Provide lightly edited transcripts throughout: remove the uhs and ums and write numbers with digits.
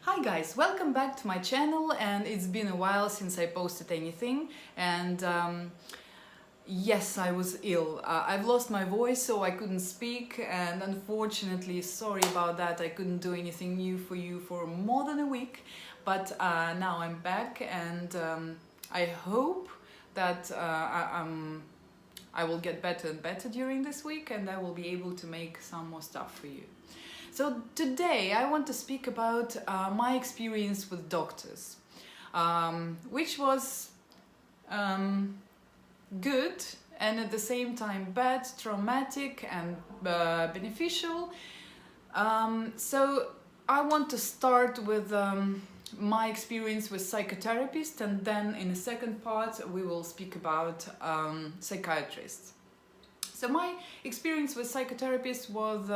Hi guys, welcome back to my channel, and it's been a while since I posted anything, and yes, I was ill. I've lost my voice, so I couldn't speak, and unfortunately, sorry about that, I couldn't do anything new for you for more than a week, but now I'm back, and I hope that I will get better and better during this week, and I will be able to make some more stuff for you. So today I want to speak about my experience with doctors, which was good and at the same time bad, traumatic and beneficial. So I want to start with my experience with psychotherapists, and then in the second part we will speak about psychiatrists. So my experience with psychotherapists was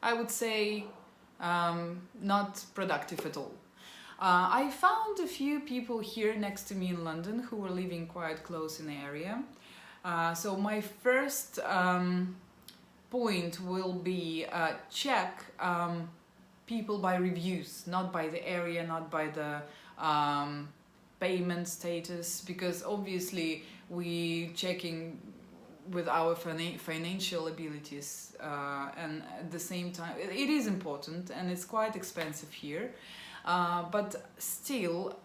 I would say not productive at all. I found a few people here next to me in London who were living quite close in the area. So my first point will be check people by reviews, not by the area, not by the payment status, because obviously we checking with our financial abilities, and at the same time it is important and it's quite expensive here, but still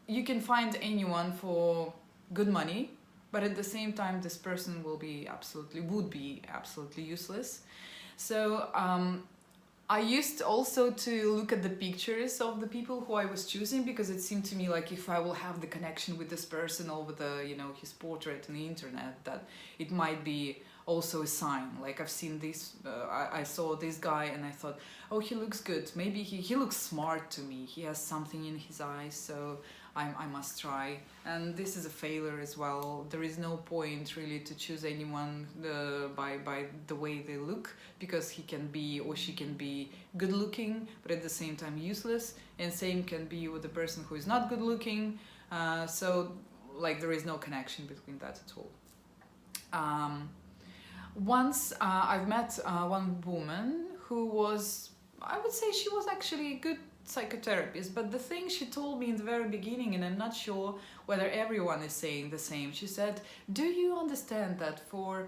you can find anyone for good money, but at the same time this person would be absolutely useless. So I used also to look at the pictures of the people who I was choosing, because it seemed to me like if I will have the connection with this person over the, his portrait on the internet, that it might be also a sign. Like I've seen this, I saw this guy and I thought, oh, he looks good. Maybe he looks smart to me. He has something in his eyes, so I must try. And this is a failure as well. There is no point really to choose anyone by the way they look, because he can be or she can be good looking but at the same time useless, and same can be with the person who is not good looking. So like there is no connection between that at all. Once I've met one woman who was, I would say she was actually a good psychotherapist, but the thing she told me in the very beginning, and I'm not sure whether everyone is saying the same, she said, do you understand that for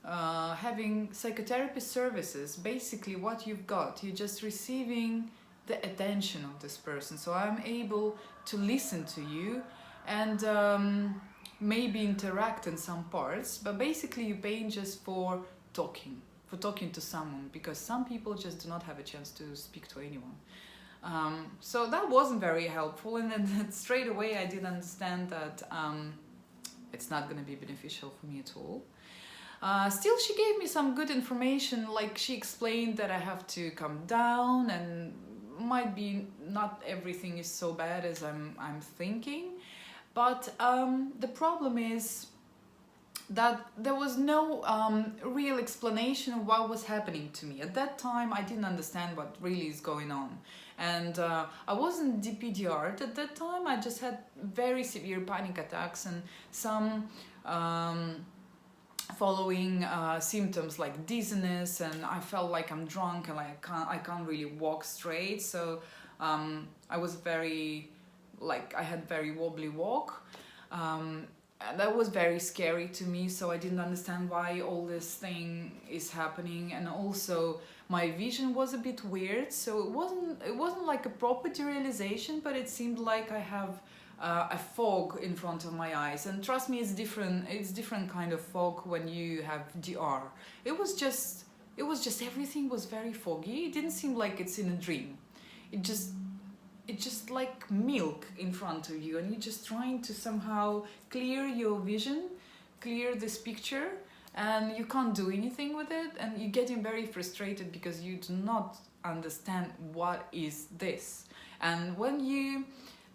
having psychotherapy services, basically what you've got, you're just receiving the attention of this person, so I'm able to listen to you and maybe interact in some parts, but basically you're paying just for talking to someone, because some people just do not have a chance to speak to anyone. So that wasn't very helpful, and then straight away I did understand that it's not going to be beneficial for me at all. Still, she gave me some good information, like she explained that I have to calm down, and might be not everything is so bad as I'm thinking, but the problem is that there was no real explanation of what was happening to me. At that time I didn't understand what really is going on, and I wasn't DPDR'd at that time. I just had very severe panic attacks and some following symptoms like dizziness, and I felt like I'm drunk and like I can't really walk straight. So I was I had very wobbly walk. That was very scary to me, so I didn't understand why all this thing is happening, and also my vision was a bit weird. So it wasn't like a proper derealization, but it seemed like I have a fog in front of my eyes. And trust me, it's different kind of fog when you have DR. It was just everything was very foggy. It didn't seem like it's in a dream. It's just like milk in front of you, and you're just trying to somehow clear your vision, clear this picture, and you can't do anything with it, and you're getting very frustrated because you do not understand what is this. And when you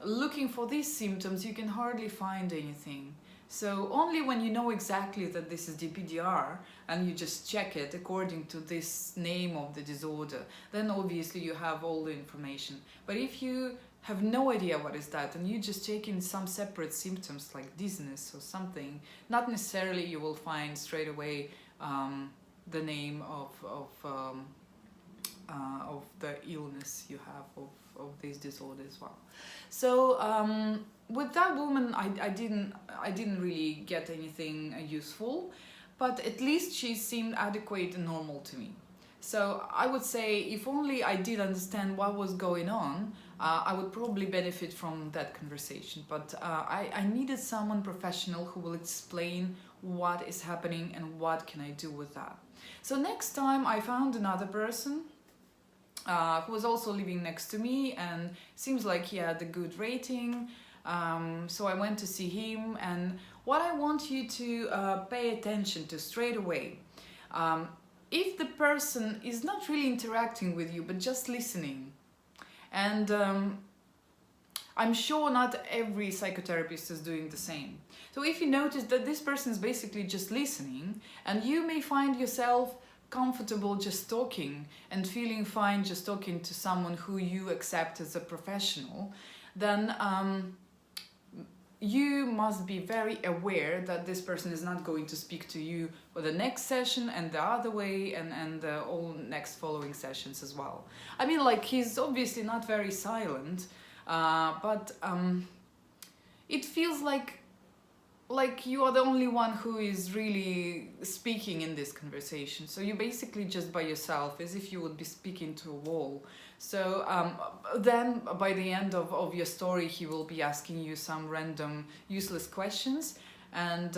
looking for these symptoms, you can hardly find anything. So only when you know exactly that this is DPDR and you just check it according to this name of the disorder, then obviously you have all the information. But if you have no idea what is that and you just take in some separate symptoms like dizziness or something, not necessarily you will find straight away the name of of the illness you have of this disorder as well. So with that woman, I didn't really get anything useful, but at least she seemed adequate and normal to me. So I would say if only I did understand what was going on, I would probably benefit from that conversation. But I needed someone professional who will explain what is happening and what can I do with that. So next time I found another person who was also living next to me and seems like he had a good rating. So I went to see him, and what I want you to pay attention to straight away, if the person is not really interacting with you but just listening, and I'm sure not every psychotherapist is doing the same. So if you notice that this person is basically just listening, and you may find yourself comfortable just talking and feeling fine just talking to someone who you accept as a professional, then you must be very aware that this person is not going to speak to you for the next session and the other way and all next following sessions as well. I mean, like, he's obviously not very silent, but it feels like you are the only one who is really speaking in this conversation. So you're basically just by yourself, as if you would be speaking to a wall. So then by the end of your story, he will be asking you some random useless questions and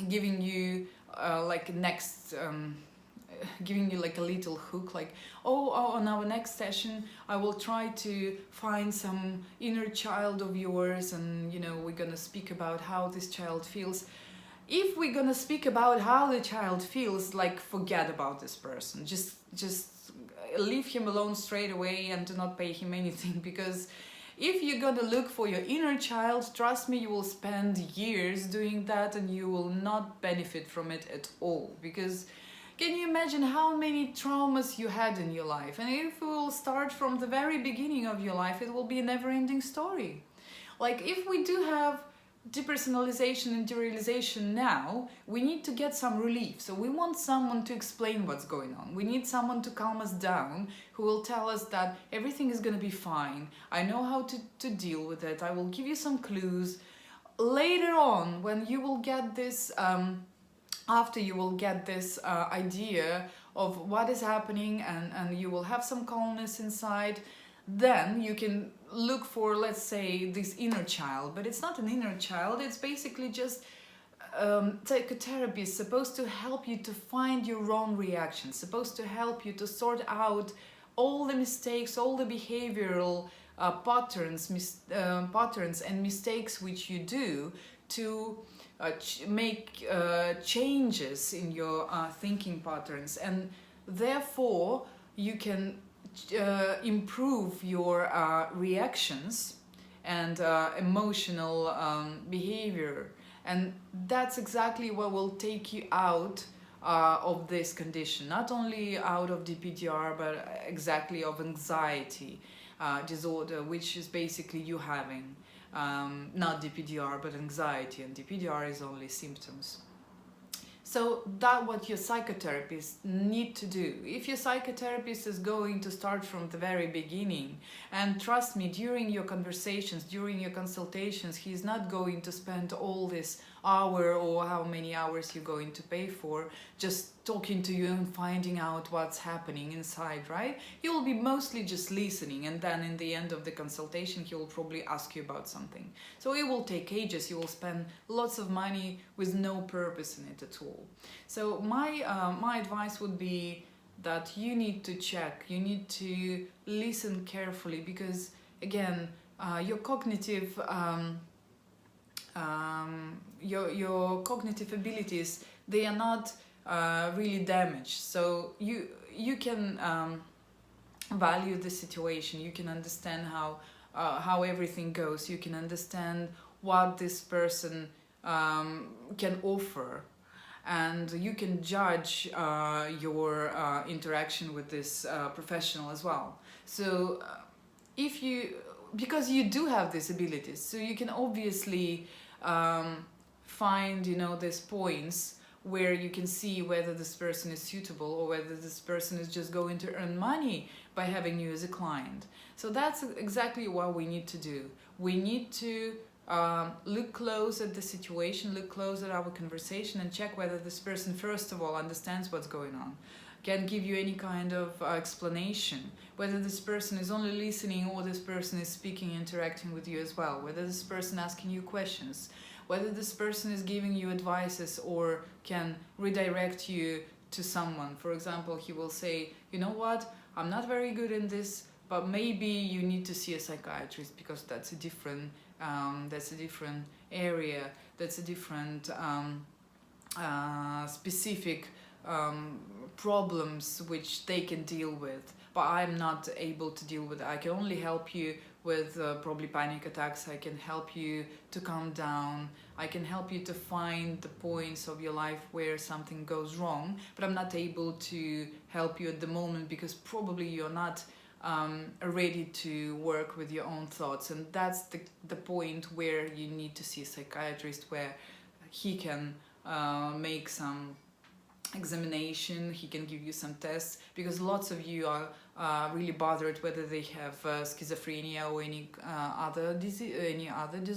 giving you giving you like a little hook, like, oh, on our next session I will try to find some inner child of yours, and you know, we're gonna speak about how this child feels. If we're gonna speak about how the child feels, like, forget about this person, just leave him alone straight away and do not pay him anything, because if you're gonna look for your inner child, trust me, you will spend years doing that and you will not benefit from it at all. Because can you imagine how many traumas you had in your life? And if we will start from the very beginning of your life, it will be a never-ending story. Like, if we do have depersonalization and derealization now, we need to get some relief. So we want someone to explain what's going on. We need someone to calm us down, who will tell us that everything is going to be fine. I know how to deal with it. I will give you some clues. Later on, when you will get this... after you will get this idea of what is happening, and you will have some calmness inside, then you can look for, let's say, this inner child. But it's not an inner child, it's basically just psychotherapy is supposed to help you to find your own reactions, supposed to help you to sort out all the mistakes, all the behavioral patterns and mistakes which you do, to make changes in your thinking patterns, and therefore you can improve your reactions and emotional behavior, and that's exactly what will take you out of this condition, not only out of DPDR, but exactly of anxiety disorder, which is basically you having not DPDR but anxiety, and DPDR is only symptoms. So that's what your psychotherapist need to do. If your psychotherapist is going to start from the very beginning, and trust me, during your conversations, during your consultations, he's not going to spend all this hour or how many hours you're going to pay for just talking to you and finding out what's happening inside, right? He will be mostly just listening, and then in the end of the consultation he will probably ask you about something. So it will take ages, you will spend lots of money with no purpose in it at all. So my advice would be that you need to check, you need to listen carefully, because again, your cognitive your cognitive abilities, they are not really damaged. So you can value the situation, you can understand how everything goes, you can understand what this person can offer, and you can judge your interaction with this professional as well. So if you, because you do have these abilities, so you can obviously find, you know, these points where you can see whether this person is suitable or whether this person is just going to earn money by having you as a client. So that's exactly what we need to do. We need to look close at the situation, look close at our conversation, and check whether this person, first of all, understands what's going on, can give you any kind of explanation, whether this person is only listening or this person is speaking, interacting with you as well, whether this person asking you questions, whether this person is giving you advices or can redirect you to someone. For example, he will say, you know what, I'm not very good in this, but maybe you need to see a psychiatrist because that's a different area, that's a different specific problems which they can deal with, but I'm not able to deal with it. I can only help you with probably panic attacks. I can help you to calm down. I can help you to find the points of your life where something goes wrong, but I'm not able to help you at the moment because probably you're not ready to work with your own thoughts. And that's the point where you need to see a psychiatrist, where he can make some examination, he can give you some tests, because lots of you are really bothered whether they have schizophrenia or any other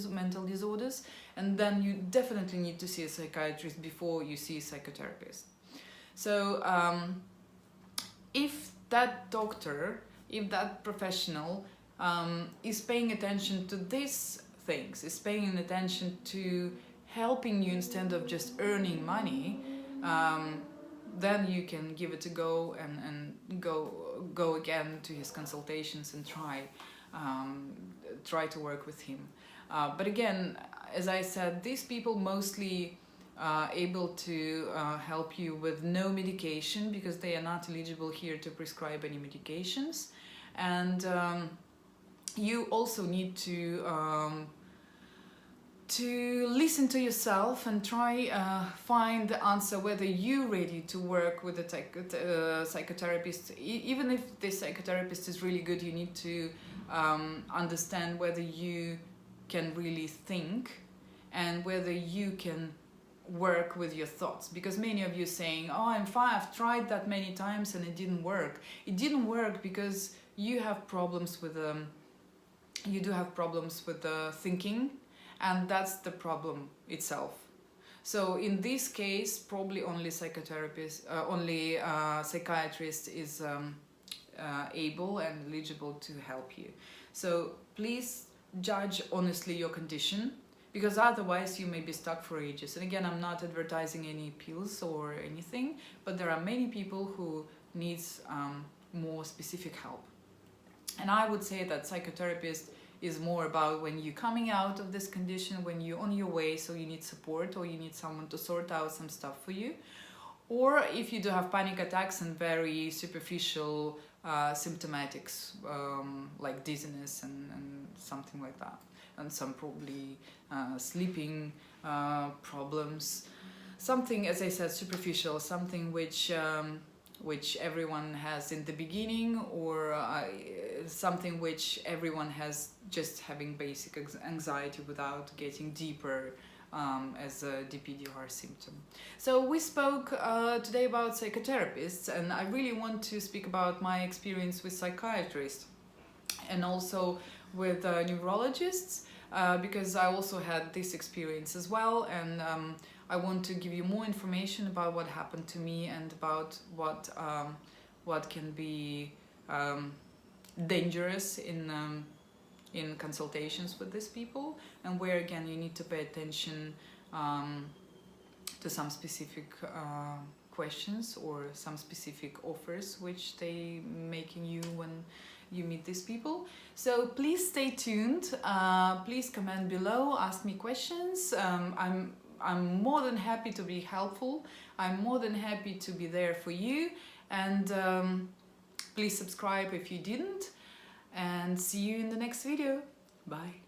mental disorders, and then you definitely need to see a psychiatrist before you see a psychotherapist. So if that doctor, if that professional is paying attention to these things, is paying attention to helping you instead of just earning money, then you can give it a go and go again to his consultations and try to work with him. But again, as I said, these people mostly able to help you with no medication, because they are not eligible here to prescribe any medications. And you also need to listen to yourself and try find the answer whether you're ready to work with a psychotherapist. Even if the psychotherapist is really good, you need to understand whether you can really think and whether you can work with your thoughts, because many of you saying, oh, I'm fine, I've tried that many times and it didn't work. It didn't work because you have problems with thinking, and that's the problem itself. So in this case, probably only psychiatrist is able and eligible to help you. So please judge honestly your condition, because otherwise you may be stuck for ages. And again, I'm not advertising any pills or anything, but there are many people who needs more specific help. And I would say that psychotherapist is more about when you're coming out of this condition, when you're on your way, so you need support or you need someone to sort out some stuff for you. Or if you do have panic attacks and very superficial symptomatics, like dizziness and something like that, and some probably sleeping problems, something, as I said, superficial, something which everyone has in the beginning, or something which everyone has just having basic anxiety without getting deeper as a DPDR symptom. So we spoke today about psychotherapists, and I really want to speak about my experience with psychiatrists and also with neurologists, because I also had this experience as well, and I want to give you more information about what happened to me and about what can be dangerous in consultations with these people, and where again you need to pay attention to some specific questions or some specific offers which they making you when you meet these people. So please stay tuned, please comment below, ask me questions. I'm more than happy to be helpful. I'm more than happy to be there for you, and please subscribe if you didn't, and see you in the next video. Bye.